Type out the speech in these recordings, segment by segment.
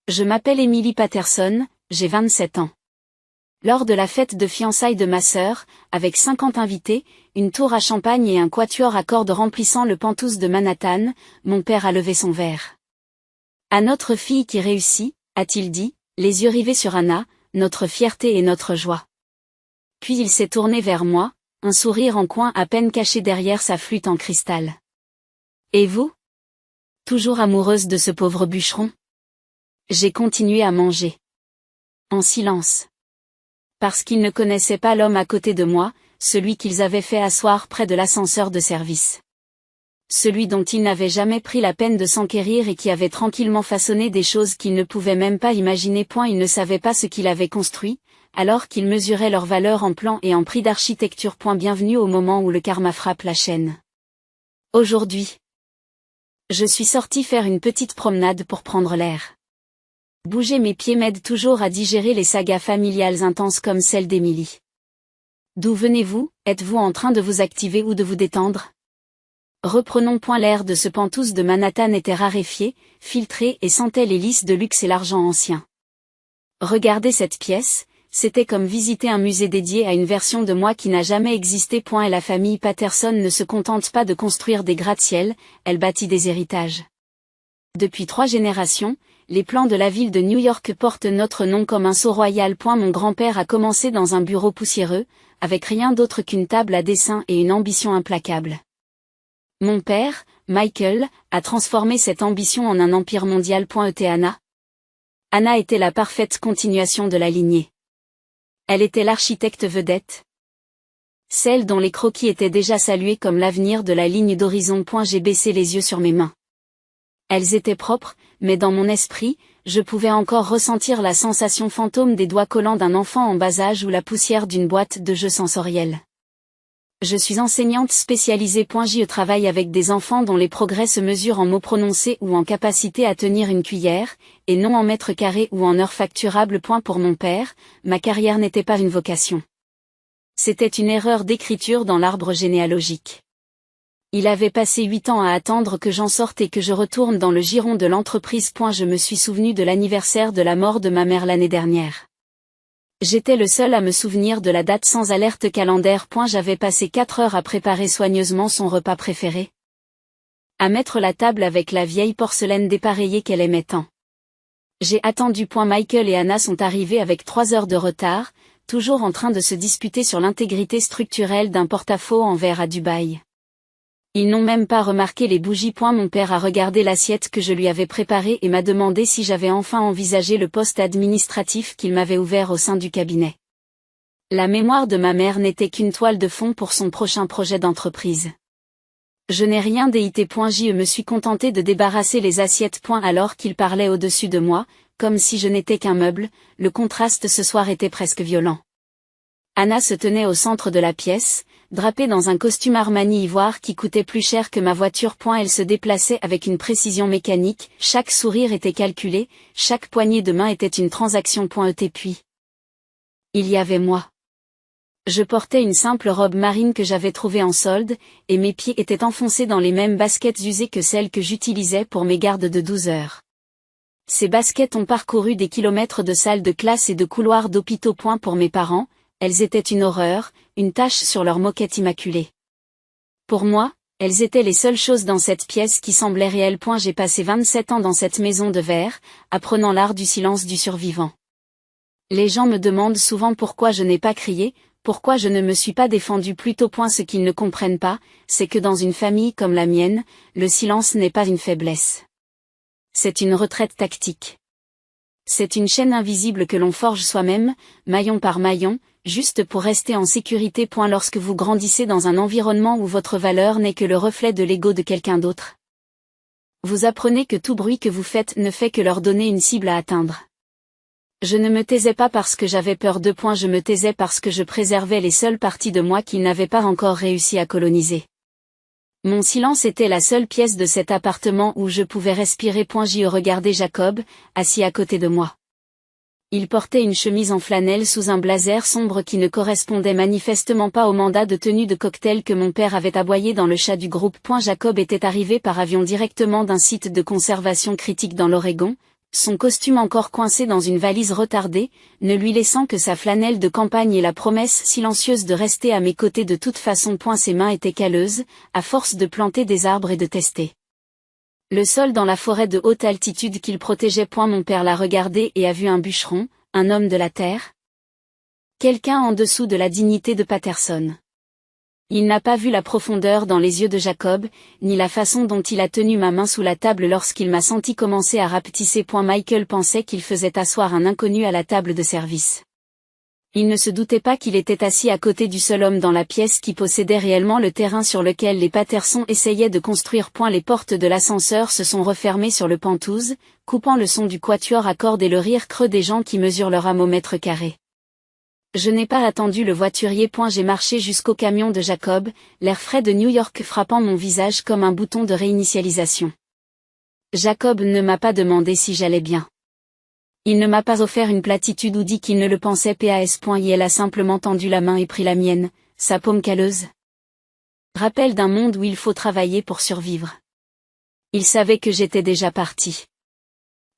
Je m'appelle Emily Patterson, j'ai 27 ans. Lors de la fête de fiançailles de ma sœur, avec 50 invités, une tour à champagne et un quatuor à cordes remplissant le Penthouse de Manhattan, mon père a levé son verre. À notre fille qui réussit, a-t-il dit, les yeux rivés sur Anna, notre fierté et notre joie. Puis il s'est tourné vers moi, un sourire en coin à peine caché derrière sa flûte en cristal. Et vous? Toujours amoureuse de ce pauvre bûcheron? J'ai continué à manger. En silence. Parce qu'ils ne connaissaient pas l'homme à côté de moi, celui qu'ils avaient fait asseoir près de l'ascenseur de service. Celui dont ils n'avaient jamais pris la peine de s'enquérir et qui avait tranquillement façonné des choses qu'ils ne pouvaient même pas imaginer. Ils ne savaient pas ce qu'il avait construit, alors qu'ils mesuraient leur valeur en plan et en prix d'architecture. Bienvenue au moment où le karma frappe la chaîne. Aujourd'hui, je suis sortie faire une petite promenade pour prendre l'air. Bouger mes pieds m'aide toujours à digérer les sagas familiales intenses comme celle d'Emily. D'où venez-vous? Êtes-vous en train de vous activer ou de vous détendre? Reprenons. L'air de ce Penthouse de Manhattan était raréfié, filtré et sentait les lys de luxe et l'argent ancien. Regarder cette pièce, c'était comme visiter un musée dédié à une version de moi qui n'a jamais existé. Et la famille Patterson ne se contente pas de construire des gratte-ciel, elle bâtit des héritages. Depuis 3 générations, les plans de la ville de New York portent notre nom comme un sceau royal. Mon grand-père a commencé dans un bureau poussiéreux, avec rien d'autre qu'une table à dessin et une ambition implacable. Mon père, Michael, a transformé cette ambition en un empire mondial. Et Anna? Anna était la parfaite continuation de la lignée. Elle était l'architecte vedette. Celle dont les croquis étaient déjà salués comme l'avenir de la ligne d'horizon. J'ai baissé les yeux sur mes mains. Elles étaient propres, mais dans mon esprit, je pouvais encore ressentir la sensation fantôme des doigts collants d'un enfant en bas âge ou la poussière d'une boîte de jeux sensoriels. Je suis enseignante spécialisée. Je travaille avec des enfants dont les progrès se mesurent en mots prononcés ou en capacité à tenir une cuillère, et non en mètres carrés ou en heures facturables. Pour mon père, ma carrière n'était pas une vocation. C'était une erreur d'écriture dans l'arbre généalogique. Il avait passé 8 ans à attendre que j'en sorte et que je retourne dans le giron de l'entreprise. Je me suis souvenu de l'anniversaire de la mort de ma mère l'année dernière. J'étais le seul à me souvenir de la date sans alerte calendaire. J'avais passé 4 heures à préparer soigneusement son repas préféré. À mettre la table avec la vieille porcelaine dépareillée qu'elle aimait tant. J'ai attendu. Michael et Anna sont arrivés avec 3 heures de retard, toujours en train de se disputer sur l'intégrité structurelle d'un porte-à-faux en verre à Dubaï. Ils n'ont même pas remarqué les bougies. Mon père a regardé l'assiette que je lui avais préparée et m'a demandé si j'avais enfin envisagé le poste administratif qu'il m'avait ouvert au sein du cabinet. La mémoire de ma mère n'était qu'une toile de fond pour son prochain projet d'entreprise. Je n'ai rien déité. Je me suis contentée de débarrasser les assiettes. Alors qu'il parlait au-dessus de moi, comme si je n'étais qu'un meuble, le contraste ce soir était presque violent. Anna se tenait au centre de la pièce, drapée dans un costume Armani ivoire qui coûtait plus cher que ma voiture. Elle se déplaçait avec une précision mécanique, chaque sourire était calculé, chaque poignée de main était une transaction. Et puis, il y avait moi. Je portais une simple robe marine que j'avais trouvée en solde, et mes pieds étaient enfoncés dans les mêmes baskets usées que celles que j'utilisais pour mes gardes de 12 heures. Ces baskets ont parcouru des kilomètres de salles de classe et de couloirs d'hôpitaux. Pour mes parents, elles étaient une horreur, une tache sur leur moquette immaculée. Pour moi, elles étaient les seules choses dans cette pièce qui semblaient réelles. J'ai passé 27 ans dans cette maison de verre, apprenant l'art du silence du survivant. Les gens me demandent souvent pourquoi je n'ai pas crié, pourquoi je ne me suis pas défendue plus tôt. Ce qu'ils ne comprennent pas, c'est que dans une famille comme la mienne, le silence n'est pas une faiblesse. C'est une retraite tactique. C'est une chaîne invisible que l'on forge soi-même, maillon par maillon, juste pour rester en sécurité. Lorsque vous grandissez dans un environnement où votre valeur n'est que le reflet de l'ego de quelqu'un d'autre, vous apprenez que tout bruit que vous faites ne fait que leur donner une cible à atteindre. Je ne me taisais pas parce que j'avais peur de. Je me taisais parce que je préservais les seules parties de moi qu'ils n'avaient pas encore réussi à coloniser. Mon silence était la seule pièce de cet appartement où je pouvais respirer. J'y regardais Jacob, assis à côté de moi. Il portait une chemise en flanelle sous un blazer sombre qui ne correspondait manifestement pas au mandat de tenue de cocktail que mon père avait aboyé dans le chat du groupe. Jacob était arrivé par avion directement d'un site de conservation critique dans l'Oregon, son costume encore coincé dans une valise retardée, ne lui laissant que sa flanelle de campagne et la promesse silencieuse de rester à mes côtés de toute façon. Ses mains étaient calleuses, à force de planter des arbres et de tester le sol dans la forêt de haute altitude qu'il protégeait. Mon père l'a regardé et a vu un bûcheron, un homme de la terre. Quelqu'un en dessous de la dignité de Patterson. Il n'a pas vu la profondeur dans les yeux de Jacob, ni la façon dont il a tenu ma main sous la table lorsqu'il m'a senti commencer à rapetisser. Michael pensait qu'il faisait asseoir un inconnu à la table de service. Il ne se doutait pas qu'il était assis à côté du seul homme dans la pièce qui possédait réellement le terrain sur lequel les Patterson essayaient de construire. Les portes de l'ascenseur se sont refermées sur le Penthouse, coupant le son du quatuor à cordes et le rire creux des gens qui mesurent leur âme au mètre carré. Je n'ai pas attendu le voiturier. J'ai marché jusqu'au camion de Jacob, l'air frais de New York frappant mon visage comme un bouton de réinitialisation. Jacob ne m'a pas demandé si j'allais bien. Il ne m'a pas offert une platitude ou dit qu'il ne le pensait pas. Elle a simplement tendu la main et pris la mienne, sa paume calleuse. Rappel d'un monde où il faut travailler pour survivre. Il savait que j'étais déjà parti.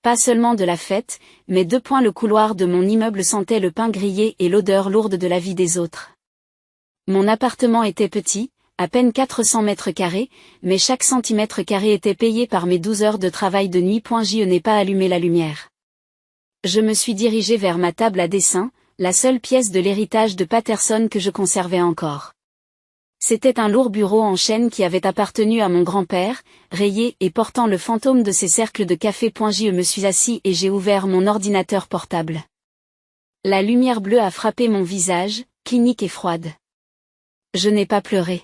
Pas seulement de la fête, mais le couloir de mon immeuble sentait le pain grillé et l'odeur lourde de la vie des autres. Mon appartement était petit, à peine 400 mètres carrés, mais chaque centimètre carré était payé par mes 12 heures de travail de nuit. Je n'ai pas allumé la lumière. Je me suis dirigé vers ma table à dessin, la seule pièce de l'héritage de Patterson que je conservais encore. C'était un lourd bureau en chêne qui avait appartenu à mon grand-père, rayé et portant le fantôme de ses cercles de café. Je me suis assis et j'ai ouvert mon ordinateur portable. La lumière bleue a frappé mon visage, clinique et froide. Je n'ai pas pleuré.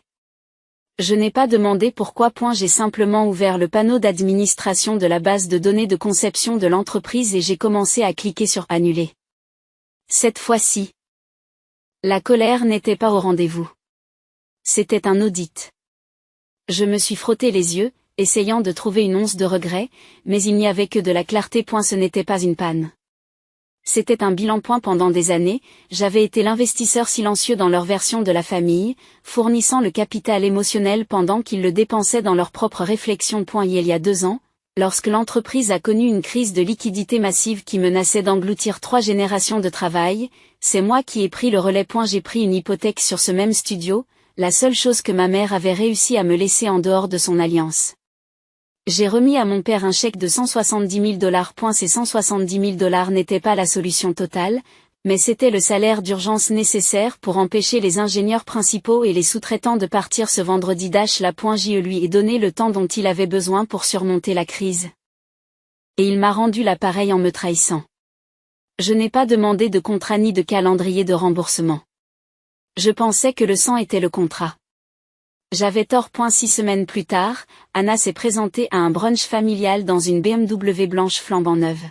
Je n'ai pas demandé pourquoi. J'ai simplement ouvert le panneau d'administration de la base de données de conception de l'entreprise et j'ai commencé à cliquer sur Annuler. Cette fois-ci, la colère n'était pas au rendez-vous. C'était un audit. Je me suis frotté les yeux, essayant de trouver une once de regret, mais il n'y avait que de la clarté. Ce n'était pas une panne. C'était un bilan. Pendant des années, j'avais été l'investisseur silencieux dans leur version de la famille, fournissant le capital émotionnel pendant qu'ils le dépensaient dans leurs propres réflexions. Il y a 2 ans, lorsque l'entreprise a connu une crise de liquidité massive qui menaçait d'engloutir 3 générations de travail, c'est moi qui ai pris le relais. J'ai pris une hypothèque sur ce même studio, la seule chose que ma mère avait réussi à me laisser en dehors de son alliance. J'ai remis à mon père un chèque de $170,000. Ces $170,000 n'étaient pas la solution totale, mais c'était le salaire d'urgence nécessaire pour empêcher les ingénieurs principaux et les sous-traitants de partir ce vendredi. Je lui ai donné le temps dont il avait besoin pour surmonter la crise. Et il m'a rendu l'appareil en me trahissant. Je n'ai pas demandé de contrat ni de calendrier de remboursement. Je pensais que le sang était le contrat. J'avais tort. 6 semaines plus tard, Anna s'est présentée à un brunch familial dans une BMW blanche flambant neuve.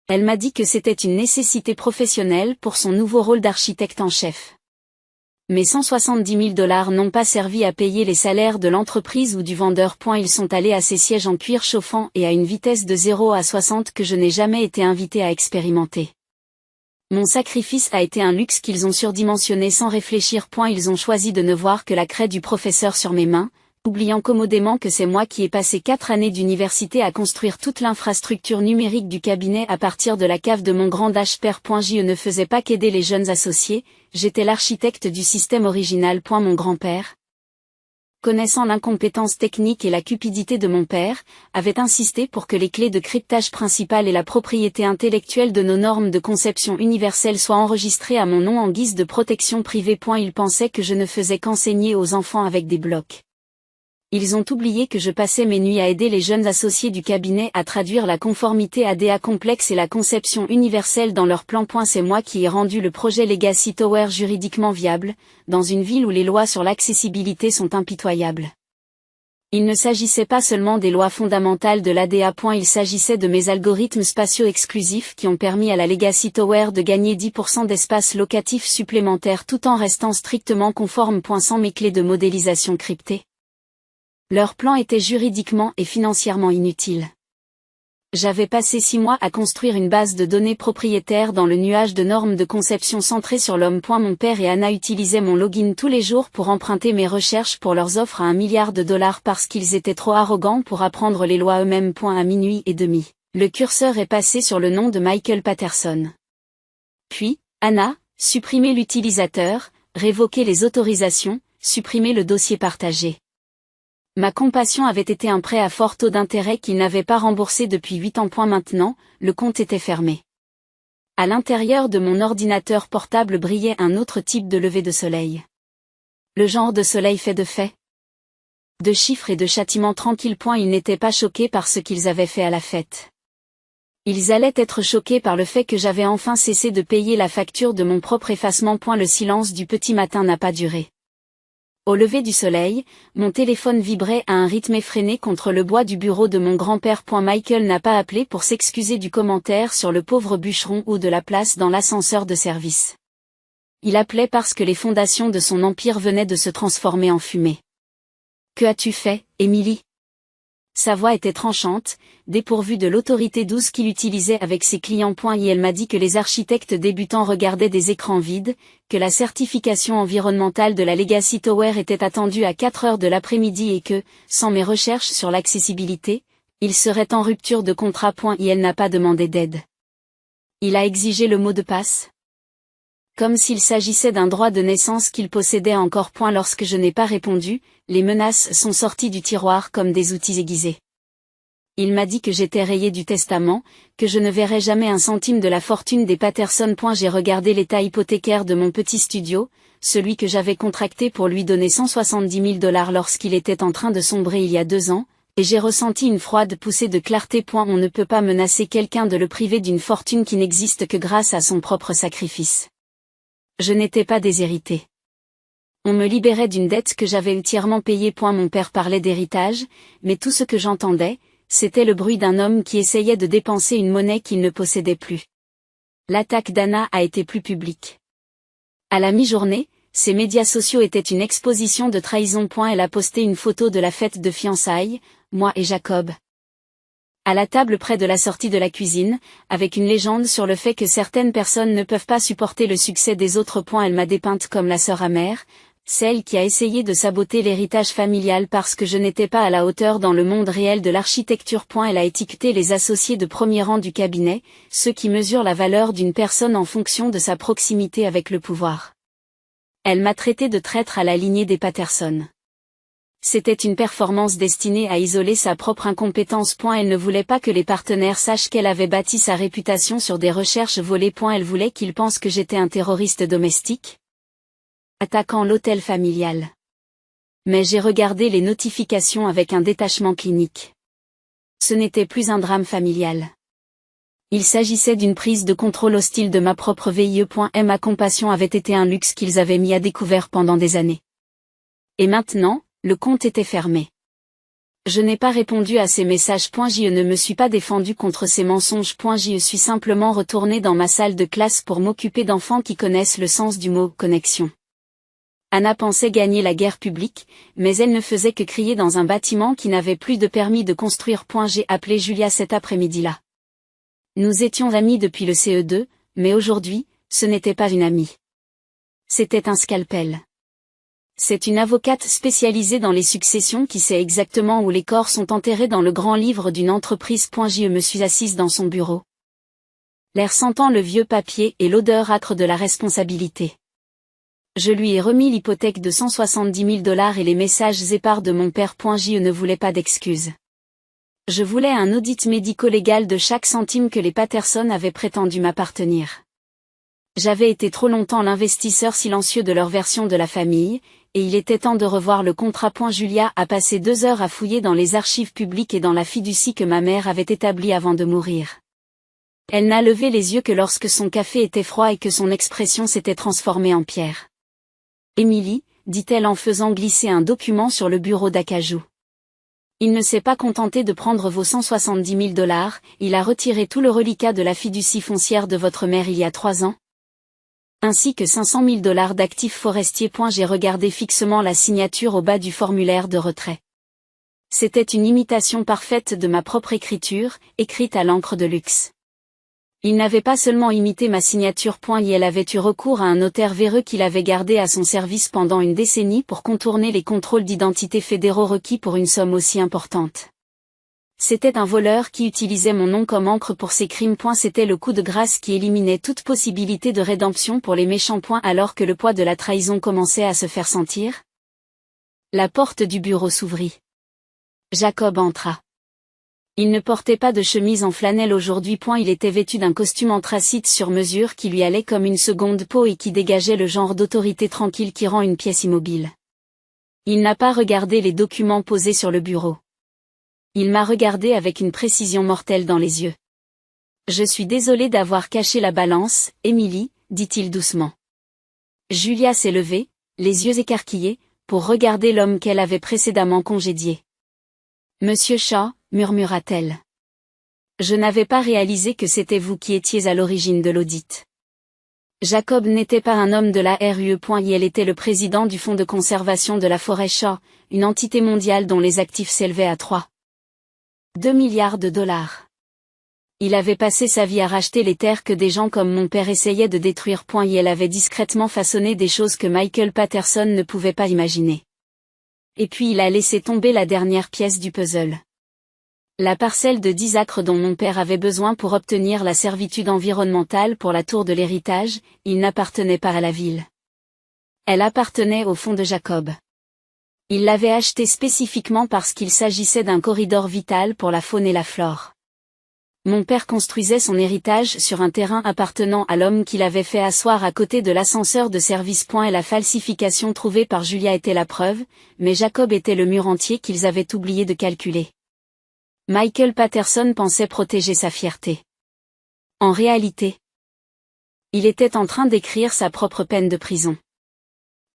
Elle m'a dit que c'était une nécessité professionnelle pour son nouveau rôle d'architecte en chef. Mes $170,000 n'ont pas servi à payer les salaires de l'entreprise ou du vendeur. Ils sont allés à ces sièges en cuir chauffant et à une vitesse de 0 à 60 que je n'ai jamais été invité à expérimenter. Mon sacrifice a été un luxe qu'ils ont surdimensionné sans réfléchir. Ils ont choisi de ne voir que la craie du professeur sur mes mains, oubliant commodément que c'est moi qui ai passé 4 années d'université à construire toute l'infrastructure numérique du cabinet à partir de la cave de mon grand père. Je ne faisais pas qu'aider les jeunes associés, j'étais l'architecte du système original. Mon grand-père, connaissant l'incompétence technique et la cupidité de mon père, avait insisté pour que les clés de cryptage principales et la propriété intellectuelle de nos normes de conception universelle soient enregistrées à mon nom en guise de protection privée. Il pensait que je ne faisais qu'enseigner aux enfants avec des blocs. Ils ont oublié que je passais mes nuits à aider les jeunes associés du cabinet à traduire la conformité ADA complexe et la conception universelle dans leurs plans. C'est moi qui ai rendu le projet Legacy Tower juridiquement viable, dans une ville où les lois sur l'accessibilité sont impitoyables. Il ne s'agissait pas seulement des lois fondamentales de l'ADA. Il s'agissait de mes algorithmes spatiaux exclusifs qui ont permis à la Legacy Tower de gagner 10% d'espace locatif supplémentaire tout en restant strictement conforme. Sans mes clés de modélisation cryptées, leur plan était juridiquement et financièrement inutile. J'avais passé 6 mois à construire une base de données propriétaire dans le nuage de normes de conception centrées sur l'homme. Mon père et Anna utilisaient mon login tous les jours pour emprunter mes recherches pour leurs offres à $1 milliard parce qu'ils étaient trop arrogants pour apprendre les lois eux-mêmes. À 00:30, Le curseur est passé sur le nom de Michael Patterson. Puis, Anna, supprimer l'utilisateur, révoquer les autorisations, supprimer le dossier partagé. Ma compassion avait été un prêt à fort taux d'intérêt qu'il n'avait pas remboursé depuis 8 ans. Maintenant, le compte était fermé. À l'intérieur de mon ordinateur portable brillait un autre type de lever de soleil. Le genre de soleil fait de faits. De chiffres et de châtiments tranquilles. Ils n'étaient pas choqués par ce qu'ils avaient fait à la fête. Ils allaient être choqués par le fait que j'avais enfin cessé de payer la facture de mon propre effacement. Le silence du petit matin n'a pas duré. Au lever du soleil, mon téléphone vibrait à un rythme effréné contre le bois du bureau de mon grand-père. Michael n'a pas appelé pour s'excuser du commentaire sur le pauvre bûcheron ou de la place dans l'ascenseur de service. Il appelait parce que les fondations de son empire venaient de se transformer en fumée. « Que as-tu fait, Emily ?» Sa voix était tranchante, dépourvue de l'autorité douce qu'il utilisait avec ses clients. Elle m'a dit que les architectes débutants regardaient des écrans vides, que la certification environnementale de la Legacy Tower était attendue à 4 heures de l'après-midi et que, sans mes recherches sur l'accessibilité, il serait en rupture de contrat. Elle n'a pas demandé d'aide. Il a exigé le mot de passe. Comme s'il s'agissait d'un droit de naissance qu'il possédait encore. Lorsque je n'ai pas répondu, les menaces sont sorties du tiroir comme des outils aiguisés. Il m'a dit que j'étais rayé du testament, que je ne verrais jamais un centime de la fortune des Patterson. J'ai regardé l'état hypothécaire de mon petit studio, celui que j'avais contracté pour lui donner 170 000 $ lorsqu'il était en train de sombrer il y a 2 ans, et j'ai ressenti une froide poussée de clarté. On ne peut pas menacer quelqu'un de le priver d'une fortune qui n'existe que grâce à son propre sacrifice. Je n'étais pas déshéritée. On me libérait d'une dette que j'avais entièrement payée. Mon père parlait d'héritage, mais tout ce que j'entendais, c'était le bruit d'un homme qui essayait de dépenser une monnaie qu'il ne possédait plus. L'attaque d'Anna a été plus publique. À la mi-journée, ses médias sociaux étaient une exposition de trahison. Elle a posté une photo de la fête de fiançailles, moi et Jacob. À la table près de la sortie de la cuisine, avec une légende sur le fait que certaines personnes ne peuvent pas supporter le succès des autres. Elle m'a dépeinte comme la sœur amère, celle qui a essayé de saboter l'héritage familial parce que je n'étais pas à la hauteur dans le monde réel de l'architecture. Elle a étiqueté les associés de premier rang du cabinet, ceux qui mesurent la valeur d'une personne en fonction de sa proximité avec le pouvoir. Elle m'a traité de traître à la lignée des Patterson. C'était une performance destinée à isoler sa propre incompétence. Elle ne voulait pas que les partenaires sachent qu'elle avait bâti sa réputation sur des recherches volées. Elle voulait qu'ils pensent que j'étais un terroriste domestique, attaquant l'hôtel familial. Mais j'ai regardé les notifications avec un détachement clinique. Ce n'était plus un drame familial. Il s'agissait d'une prise de contrôle hostile de ma propre vie. Ma compassion avait été un luxe qu'ils avaient mis à découvert pendant des années. Et maintenant, le compte était fermé. Je n'ai pas répondu à ces messages. Je ne me suis pas défendu contre ces mensonges. Je suis simplement retourné dans ma salle de classe pour m'occuper d'enfants qui connaissent le sens du mot « connexion ». Anna pensait gagner la guerre publique, mais elle ne faisait que crier dans un bâtiment qui n'avait plus de permis de construire. J'ai appelé Julia cet après-midi-là. Nous étions amis depuis le CE2, mais aujourd'hui, ce n'était pas une amie. C'était un scalpel. C'est une avocate spécialisée dans les successions qui sait exactement où les corps sont enterrés dans le grand livre d'une entreprise. Je me suis assise dans son bureau. L'air sentant le vieux papier et l'odeur âcre de la responsabilité. Je lui ai remis l'hypothèque de 170 000 $ et les messages épars de mon père. Je ne voulais pas d'excuses. Je voulais un audit médico-légal de chaque centime que les Patterson avaient prétendu m'appartenir. J'avais été trop longtemps l'investisseur silencieux de leur version de la famille, et il était temps de revoir le contrat. Julia a passé 2 heures à fouiller dans les archives publiques et dans la fiducie que ma mère avait établie avant de mourir. Elle n'a levé les yeux que lorsque son café était froid et que son expression s'était transformée en pierre. « Emily », dit-elle en faisant glisser un document sur le bureau d'acajou. « Il ne s'est pas contenté de prendre vos 170 000 $, il a retiré tout le reliquat de la fiducie foncière de votre mère il y a 3 ans. Ainsi que 500 000 $ d'actifs forestiers. J'ai regardé fixement la signature au bas du formulaire de retrait. C'était une imitation parfaite de ma propre écriture, écrite à l'encre de luxe. Il n'avait pas seulement imité ma signature. Elle avait eu recours à un notaire véreux qu'il avait gardé à son service pendant une décennie pour contourner les contrôles d'identité fédéraux requis pour une somme aussi importante. C'était un voleur qui utilisait mon nom comme encre pour ses crimes. C'était le coup de grâce qui éliminait toute possibilité de rédemption pour les méchants. Alors que le poids de la trahison commençait à se faire sentir. La porte du bureau s'ouvrit. Jacob entra. Il ne portait pas de chemise en flanelle aujourd'hui. Il était vêtu d'un costume anthracite sur mesure qui lui allait comme une seconde peau et qui dégageait le genre d'autorité tranquille qui rend une pièce immobile. Il n'a pas regardé les documents posés sur le bureau. Il m'a regardé avec une précision mortelle dans les yeux. Je suis désolé d'avoir caché la balance, Émilie, dit-il doucement. Julia s'est levée, les yeux écarquillés, pour regarder l'homme qu'elle avait précédemment congédié. Monsieur Shaw, murmura-t-elle. Je n'avais pas réalisé que c'était vous qui étiez à l'origine de l'audit. Jacob n'était pas un homme de la RUE. Il était le président du Fonds de conservation de la forêt Shaw, une entité mondiale dont les actifs s'élevaient à 3,2 milliards de dollars. Il avait passé sa vie à racheter les terres que des gens comme mon père essayaient de détruire. Il avait discrètement façonné des choses que Michael Patterson ne pouvait pas imaginer. Et puis il a laissé tomber la dernière pièce du puzzle. La parcelle de 10 acres dont mon père avait besoin pour obtenir la servitude environnementale pour la tour de l'héritage, il n'appartenait pas à la ville. Elle appartenait au fonds de Jacob. Il l'avait achetée spécifiquement parce qu'il s'agissait d'un corridor vital pour la faune et la flore. Mon père construisait son héritage sur un terrain appartenant à l'homme qu'il avait fait asseoir à côté de l'ascenseur de service. Et la falsification trouvée par Julia était la preuve, mais Jacob était le mur entier qu'ils avaient oublié de calculer. Michael Patterson pensait protéger sa fierté. En réalité, il était en train d'écrire sa propre peine de prison.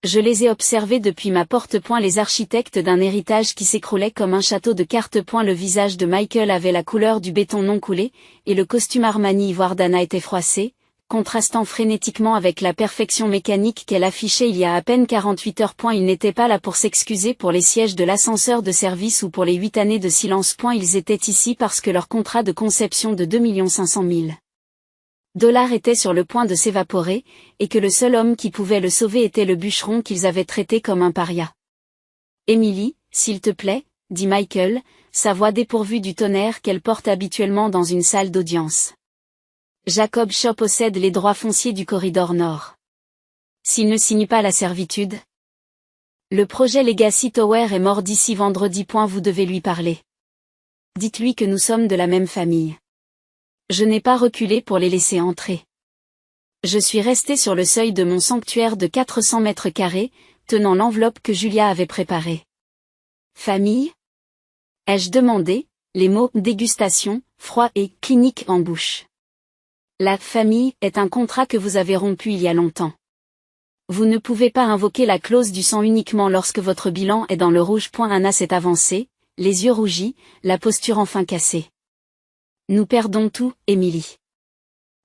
Je les ai observés depuis ma porte. Les architectes d'un héritage qui s'écroulait comme un château de cartes. Le visage de Michael avait la couleur du béton non coulé, et le costume Armani ivoire d'Anna était froissé, contrastant frénétiquement avec la perfection mécanique qu'elle affichait il y a à peine 48 heures. Ils n'étaient pas là pour s'excuser pour les sièges de l'ascenseur de service ou pour les 8 années de silence. Ils étaient ici parce que leur contrat de conception de 2 500 000 $ était sur le point de s'évaporer, et que le seul homme qui pouvait le sauver était le bûcheron qu'ils avaient traité comme un paria. Émilie, s'il te plaît, dit Michael, sa voix dépourvue du tonnerre qu'elle porte habituellement dans une salle d'audience. Jacob Shaw possède les droits fonciers du corridor nord. S'il ne signe pas la servitude, le projet Legacy Tower est mort d'ici vendredi. Vous devez lui parler. Dites-lui que nous sommes de la même famille. Je n'ai pas reculé pour les laisser entrer. Je suis resté sur le seuil de mon sanctuaire de 400 mètres carrés, tenant l'enveloppe que Julia avait préparée. Famille ? Ai-je demandé, les mots dégustation, froid et clinique en bouche. La famille est un contrat que vous avez rompu il y a longtemps. Vous ne pouvez pas invoquer la clause du sang uniquement lorsque votre bilan est dans le rouge. Anna s'est avancée, les yeux rougis, la posture enfin cassée. Nous perdons tout, Émilie.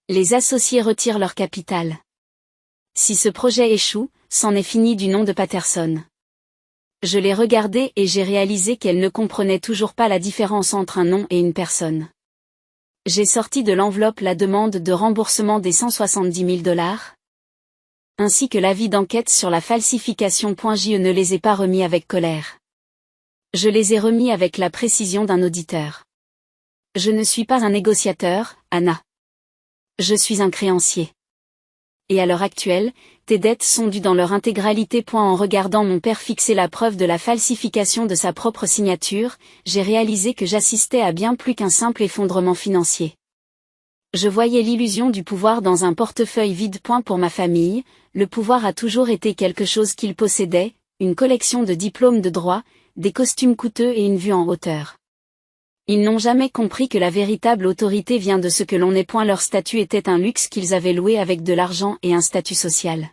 Les associés retirent leur capital. Si ce projet échoue, c'en est fini du nom de Patterson. Je l'ai regardée et j'ai réalisé qu'elle ne comprenait toujours pas la différence entre un nom et une personne. J'ai sorti de l'enveloppe la demande de remboursement des 170 000 $, ainsi que l'avis d'enquête sur la falsification. Je ne les ai pas remis avec colère. Je les ai remis avec la précision d'un auditeur. Je ne suis pas un négociateur, Anna. Je suis un créancier. Et à l'heure actuelle, tes dettes sont dues dans leur intégralité. En regardant mon père fixer la preuve de la falsification de sa propre signature, j'ai réalisé que j'assistais à bien plus qu'un simple effondrement financier. Je voyais l'illusion du pouvoir dans un portefeuille vide. Pour ma famille, le pouvoir a toujours été quelque chose qu'ils possédaient, une collection de diplômes de droit, des costumes coûteux et une vue en hauteur. Ils n'ont jamais compris que la véritable autorité vient de ce que l'on est. Leur statut était un luxe qu'ils avaient loué avec de l'argent et un statut social.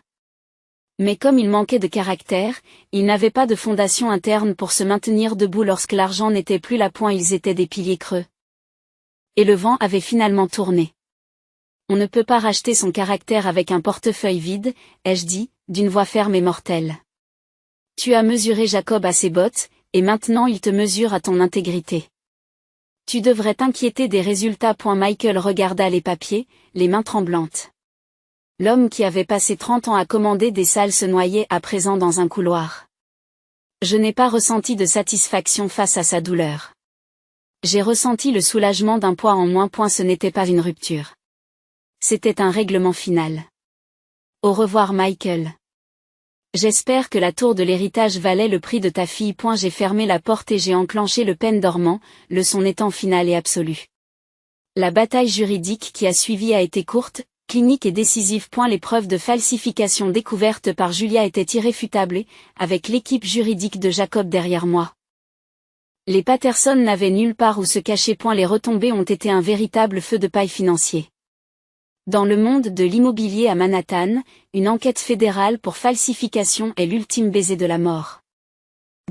Mais comme ils manquaient de caractère, ils n'avaient pas de fondation interne pour se maintenir debout lorsque l'argent n'était plus là. Ils étaient des piliers creux. Et le vent avait finalement tourné. On ne peut pas racheter son caractère avec un portefeuille vide, ai-je dit, d'une voix ferme et mortelle. Tu as mesuré Jacob à ses bottes, et maintenant il te mesure à ton intégrité. Tu devrais t'inquiéter des résultats. Michael regarda les papiers, les mains tremblantes. L'homme qui avait passé 30 ans à commander des salles se noyait à présent dans un couloir. Je n'ai pas ressenti de satisfaction face à sa douleur. J'ai ressenti le soulagement d'un poids en moins. Ce n'était pas une rupture. C'était un règlement final. Au revoir Michael. J'espère que la tour de l'héritage valait le prix de ta fille. J'ai fermé la porte et j'ai enclenché le peine dormant, le son étant final et absolu. La bataille juridique qui a suivi a été courte, clinique et décisive. Les preuves de falsification découvertes par Julia étaient irréfutables et, avec l'équipe juridique de Jacob derrière moi, les Patterson n'avaient nulle part où se cacher. Les retombées ont été un véritable feu de paille financier. Dans le monde de l'immobilier à Manhattan, une enquête fédérale pour falsification est l'ultime baiser de la mort.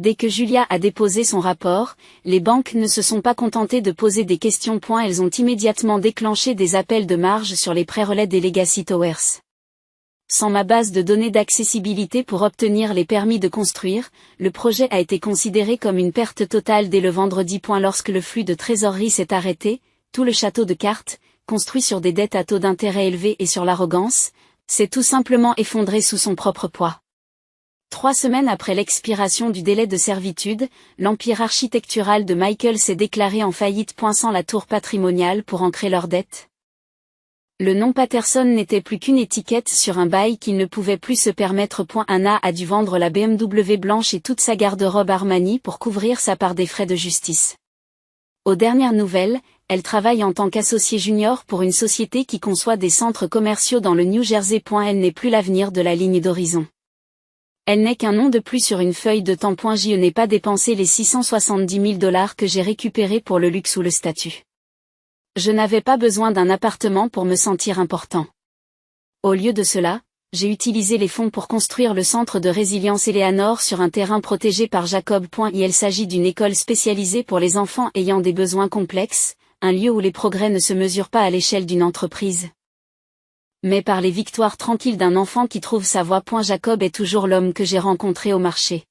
Dès que Julia a déposé son rapport, les banques ne se sont pas contentées de poser des questions. Elles ont immédiatement déclenché des appels de marge sur les pré-relais des Legacy Towers. Sans ma base de données d'accessibilité pour obtenir les permis de construire, le projet a été considéré comme une perte totale dès le vendredi. Lorsque le flux de trésorerie s'est arrêté, tout le château de cartes, construit sur des dettes à taux d'intérêt élevés et sur l'arrogance, s'est tout simplement effondré sous son propre poids. 3 semaines après l'expiration du délai de servitude, l'empire architectural de Michael s'est déclaré en faillite. Sans la tour patrimoniale pour ancrer leurs dettes. Le nom Patterson n'était plus qu'une étiquette sur un bail qu'il ne pouvait plus se permettre. Anna a dû vendre la BMW blanche et toute sa garde-robe Armani pour couvrir sa part des frais de justice. Aux dernières nouvelles, elle travaille en tant qu'associée junior pour une société qui conçoit des centres commerciaux dans le New Jersey. Elle n'est plus l'avenir de la ligne d'horizon. Elle n'est qu'un nom de plus sur une feuille de temps. Je n'ai pas dépensé les $670 000 que j'ai récupérés pour le luxe ou le statut. Je n'avais pas besoin d'un appartement pour me sentir important. Au lieu de cela, j'ai utilisé les fonds pour construire le centre de résilience Eleanor sur un terrain protégé par Jacob. Il s'agit d'une école spécialisée pour les enfants ayant des besoins complexes, un lieu où les progrès ne se mesurent pas à l'échelle d'une entreprise, mais par les victoires tranquilles d'un enfant qui trouve sa voie. Jacob est toujours l'homme que j'ai rencontré au marché.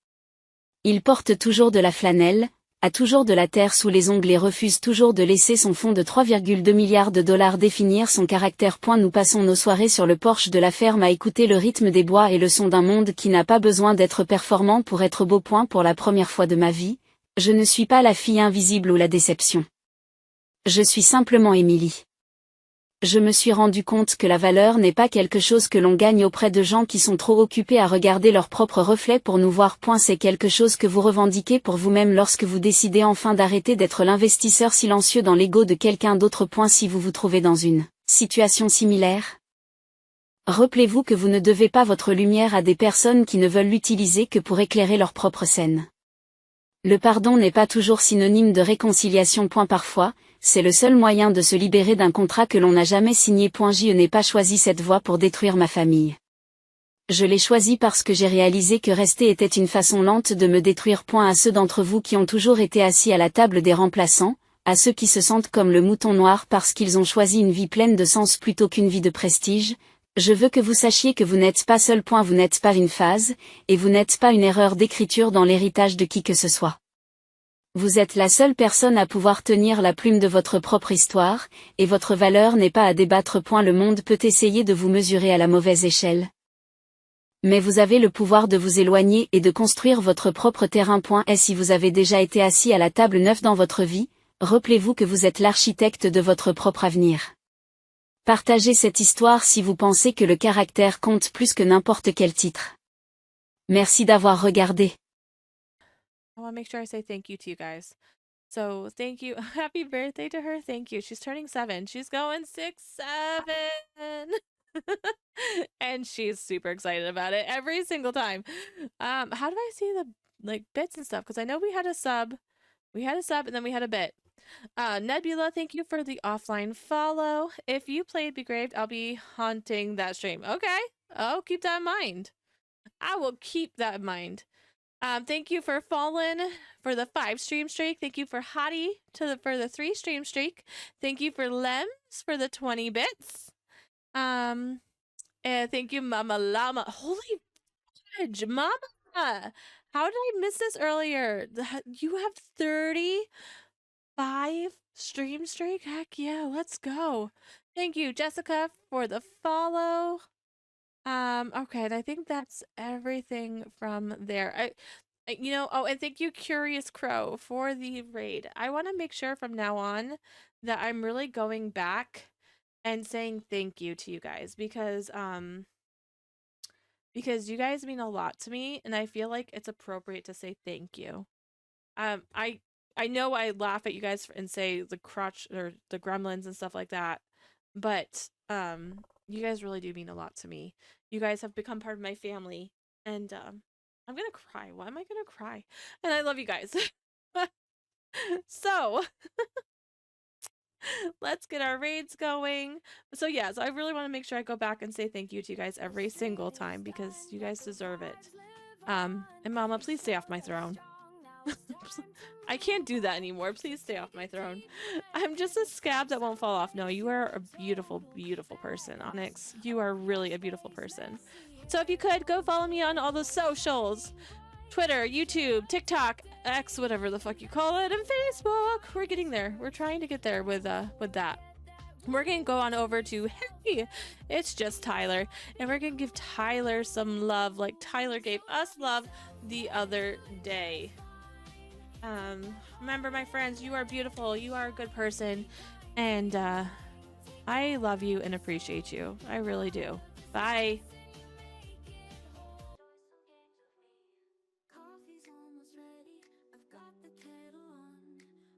Il porte toujours de la flanelle, a toujours de la terre sous les ongles et refuse toujours de laisser son fonds de 3,2 milliards de dollars définir son caractère. Nous passons nos soirées sur le porche de la ferme à écouter le rythme des bois et le son d'un monde qui n'a pas besoin d'être performant pour être beau. Pour la première fois de ma vie, je ne suis pas la fille invisible ou la déception. Je suis simplement Emily. Je me suis rendu compte que la valeur n'est pas quelque chose que l'on gagne auprès de gens qui sont trop occupés à regarder leur propre reflet pour nous voir. C'est quelque chose que vous revendiquez pour vous-même lorsque vous décidez enfin d'arrêter d'être l'investisseur silencieux dans l'ego de quelqu'un d'autre. Si vous vous trouvez dans une situation similaire, rappelez-vous que vous ne devez pas votre lumière à des personnes qui ne veulent l'utiliser que pour éclairer leur propre scène. Le pardon n'est pas toujours synonyme de réconciliation. Parfois, c'est le seul moyen de se libérer d'un contrat que l'on n'a jamais signé. Je n'ai pas choisi cette voie pour détruire ma famille. Je l'ai choisie parce que j'ai réalisé que rester était une façon lente de me détruire. À ceux d'entre vous qui ont toujours été assis à la table des remplaçants, à ceux qui se sentent comme le mouton noir parce qu'ils ont choisi une vie pleine de sens plutôt qu'une vie de prestige, je veux que vous sachiez que vous n'êtes pas seul. Vous n'êtes pas une phase, et vous n'êtes pas une erreur d'écriture dans l'héritage de qui que ce soit. Vous êtes la seule personne à pouvoir tenir la plume de votre propre histoire, et votre valeur n'est pas à débattre. Le monde peut essayer de vous mesurer à la mauvaise échelle, mais vous avez le pouvoir de vous éloigner et de construire votre propre terrain. Et si vous avez déjà été assis à la table 9 dans votre vie, rappelez-vous que vous êtes l'architecte de votre propre avenir. Partagez cette histoire si vous pensez que le caractère compte plus que n'importe quel titre. Merci d'avoir regardé. I want to make sure I say thank you to you guys. So thank you. Happy birthday to her. Thank you. She's turning 7. She's going 6'7". And she's super excited about it every single time. How do I see the bits and stuff? Because I know we had a sub. We had a sub and then we had a bit. Nebula, thank you for the offline follow. If you played Begraved, I'll be haunting that stream. Okay. Oh, keep that in mind. I will keep that in mind. Thank you for Fallen for the 5 stream streak. Thank you for Hottie for the 3 stream streak. Thank you for Lems for the 20 bits. And thank you, Mama Llama. Holy fudge, Mama! How did I miss this earlier? You have 35 stream streak? Heck yeah, let's go. Thank you, Jessica, for the follow. Okay, and I think that's everything from there. You know, oh, and thank you, Curious Crow, for the raid. I want to make sure from now on that I'm really going back and saying thank you to you guys because you guys mean a lot to me, and I feel like it's appropriate to say thank you. Um, I I know I laugh at you guys and say the crotch or the gremlins and stuff like that, but you guys really do mean a lot to me. You guys have become part of my family, and I'm gonna cry. Why am I gonna cry? And I love you guys. So let's get our raids going. So yeah, so I really want to make sure I go back and say thank you to you guys every single time because you guys deserve it. And Mama, please stay off my throne. I can't do that anymore. Please stay off my throne. I'm just a scab that won't fall off. No, you are a beautiful, beautiful person, Onyx. You are really a beautiful person. So if you could, go follow me on all the socials. Twitter, YouTube, TikTok, X, whatever the fuck you call it, and Facebook. We're getting there. We're trying to get there with that. We're gonna go on over to Hey, it's just Tyler, and we're gonna give Tyler some love like Tyler gave us love the other day. Remember, my friends, you are beautiful, you are a good person, and I love you and appreciate you. I really do. Bye. Coffee's almost ready. I've got the kettle on.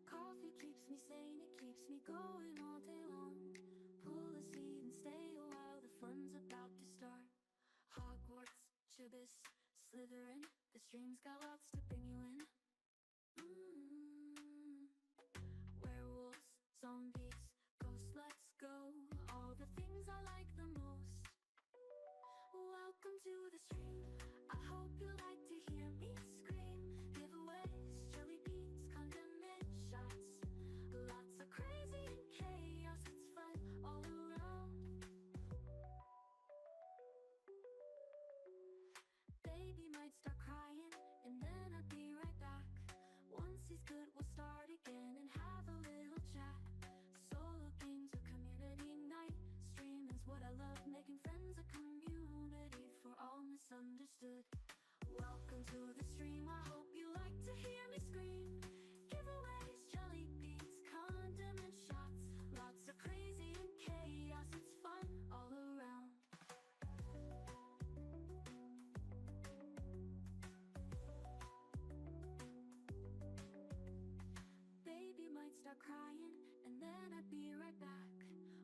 Coffee keeps me sane, it keeps me going all day long. Pull a seat and stay a while, the fun's about to start. Hogwarts, Chibis, Slytherin, the stream's got lots to bring you in. Werewolves, zombies, ghosts, let's go. All the things I like the most. Welcome to the stream. I hope you like to hear me scream. Giveaways, jelly beans, condiment shots. Lots of crazy and chaos, it's fun all around. Baby might start crying, and then I'd be right back. Once he's good, we'll start again and have a little chat. Solo games or community night. Streaming's what I love, making friends, a community for all misunderstood. Welcome to the stream, I hope you like to hear me scream. Giveaways, jelly beans, condiment shots. Lots of crazy and chaos, it's fun all around. Baby might start crying, and then I'd be right back.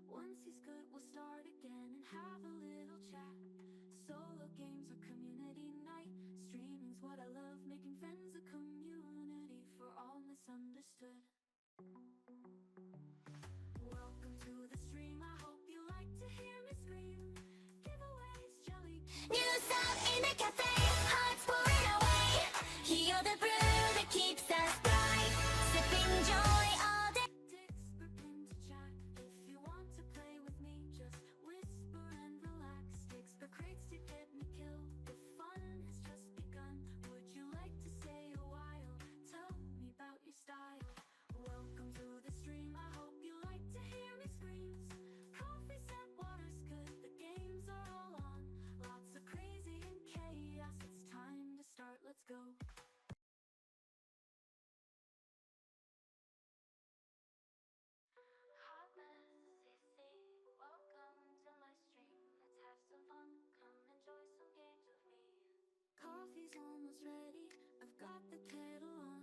Once he's good, we'll start again and have a little chat. Solo games or community night. Streaming's what I love, making friends, a community for all misunderstood. Welcome to the stream, I hope you like to hear me scream. Giveaways, jelly beans. News out in the cafe, hearts pouring away. Hear the brew that keeps us bright. Sipping joy all day. Dicks burp into chat. If you want to play with me, just whisper and relax. Dicks for crates to get me killed. The fun has just begun. Would you like to stay a while? Tell me about your style. Welcome to the stream, I hope you like to hear me screams. Coffee set, water's good, the games are all on. Lots of crazy and chaos, it's time to start, let's go. Hot mess, CC, welcome to my stream. Let's have some fun, come enjoy some games with me. Coffee's almost ready, I've got the kettle on.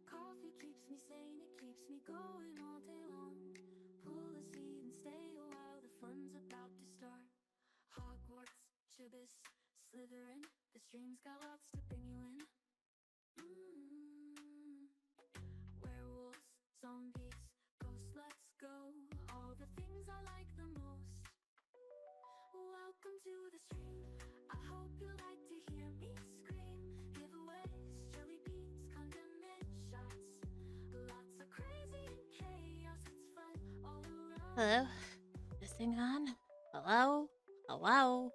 Coffee keeps me sane, it keeps me going all day long. Pull a seat and stay a while, the fun's about to start. Hogwarts, Chibis, Slytherin, the stream's got lots to bring you in. Werewolves, zombies, ghosts, let's go. All the things I like the most. Welcome to the stream, I hope you like to hear me scream. Giveaways, jelly beans, condiment shots. Lots of crazy and chaos, it's fun all around. Hello? This thing on? Hello? Hello?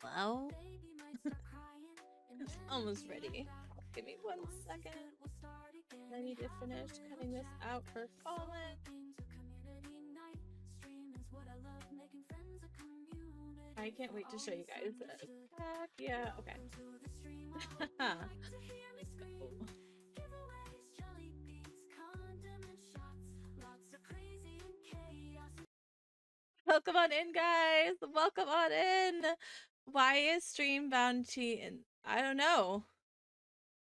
Hello? Baby might start crying, and It's then almost I'd be ready. right back. Give me 1 Once he's second. good, we'll start again I need to and have a finish little cutting this chat. out for Solo Colin. games or community night. Streaming's what I love, making friends, a community I can't wait to show you guys this. Heck yeah, okay. Let's go. Welcome on in, guys. Welcome on in. Why is stream bounty in? I don't know.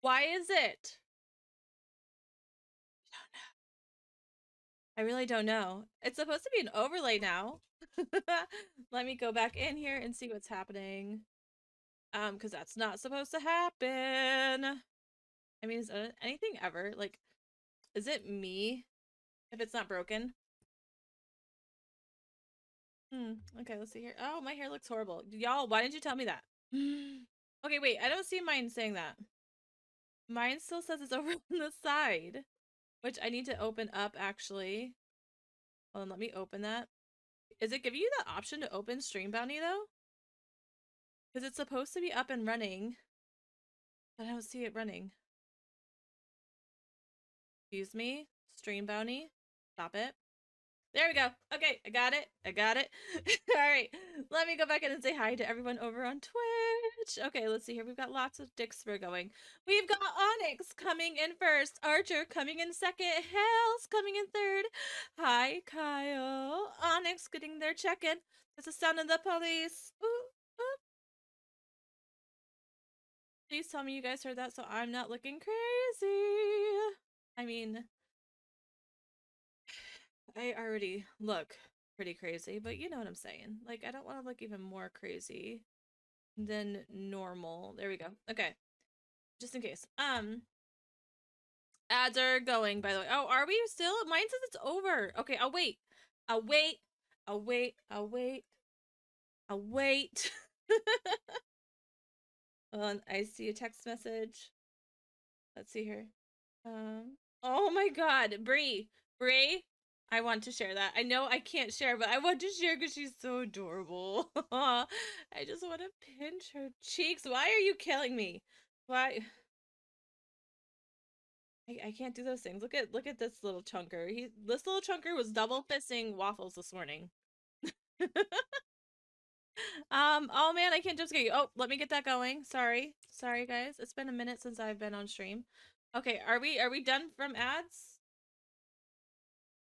Why is it? I really don't know. It's supposed to be an overlay now. Let me go back in here and see what's happening. Because that's not supposed to happen. I mean, is anything ever? Like, is it me if it's not broken? Okay, let's see here. Oh, my hair looks horrible. Y'all, why didn't you tell me that? Okay, wait, I don't see mine saying that. Mine still says it's over on the side, which I need to open up, actually. Hold on, let me open that. Is it giving you the option to open Stream Bounty, though? Because it's supposed to be up and running, but I don't see it running. Excuse me? Stream Bounty? Stop it. There we go. Okay, I got it. I got it. All right, let me go back in and say hi to everyone over on Twitch. Okay, let's see here. We've got lots of dicks we're going. We've got Onyx coming in first. Archer coming in second. Hells coming in third. Hi, Kyle. Onyx getting their check-in. That's the sound of the police. Ooh, ooh. Please tell me you guys heard that so I'm not looking crazy. I mean, I already look pretty crazy, but you know what I'm saying. Like, I don't want to look even more crazy than normal. There we go. Okay. Just in case. Ads are going, by the way. Oh, are we still? Mine says it's over. Okay, I'll wait. I'll wait. I'll wait. I'll wait. I'll wait. Hold on, I see a text message. Let's see here. Oh my god, Bree. I want to share that. I know I can't share, but I want to share because she's so adorable. I just want to pinch her cheeks. Why are you killing me? Why? I can't do those things. Look at this little chunker. This little chunker was double fisting waffles this morning. Oh man, I can't jump scare you. Oh, let me get that going. Sorry guys. It's been a minute since I've been on stream. Okay, are we done from ads?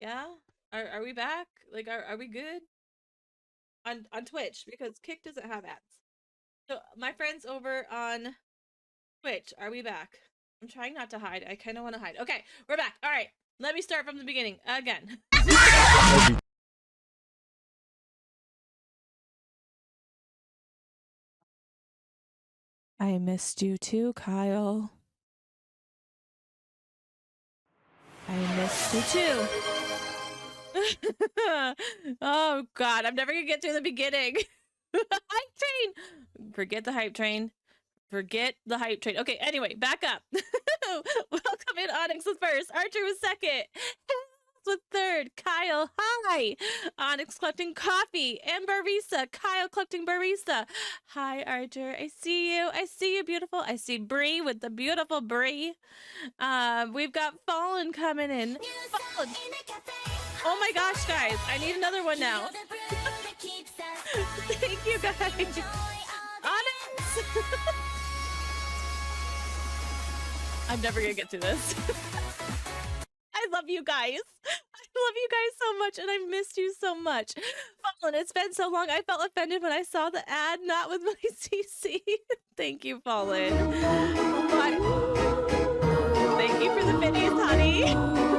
Yeah? Are we back? Like, are we good? On Twitch, because Kick doesn't have ads. So, my friends over on Twitch, are we back? I'm trying not to hide. I kind of want to hide. Okay, we're back. All right, let me start from the beginning again. I missed you too, Kyle. I missed you too. Oh god, I'm never gonna get through the beginning. Hype train! Forget the hype train. Forget the hype train. Okay, anyway, back up. Welcome in. Onyx was first. Archer was second. Hells was third. Kyle, hi. Onyx collecting coffee and barista. Kyle collecting barista. Hi, Archer. I see you. I see you, beautiful. I see Bree with the beautiful Bree. We've got Fallen coming in. Fallen. Oh my gosh, guys. I need another one now. Thank you, guys. Onyx. I'm never gonna get through this. I love you guys. I love you guys so much, and I've missed you so much. Fallen, it's been so long. I felt offended when I saw the ad, not with my CC. Thank you, Fallen. Thank you for the biddies, honey.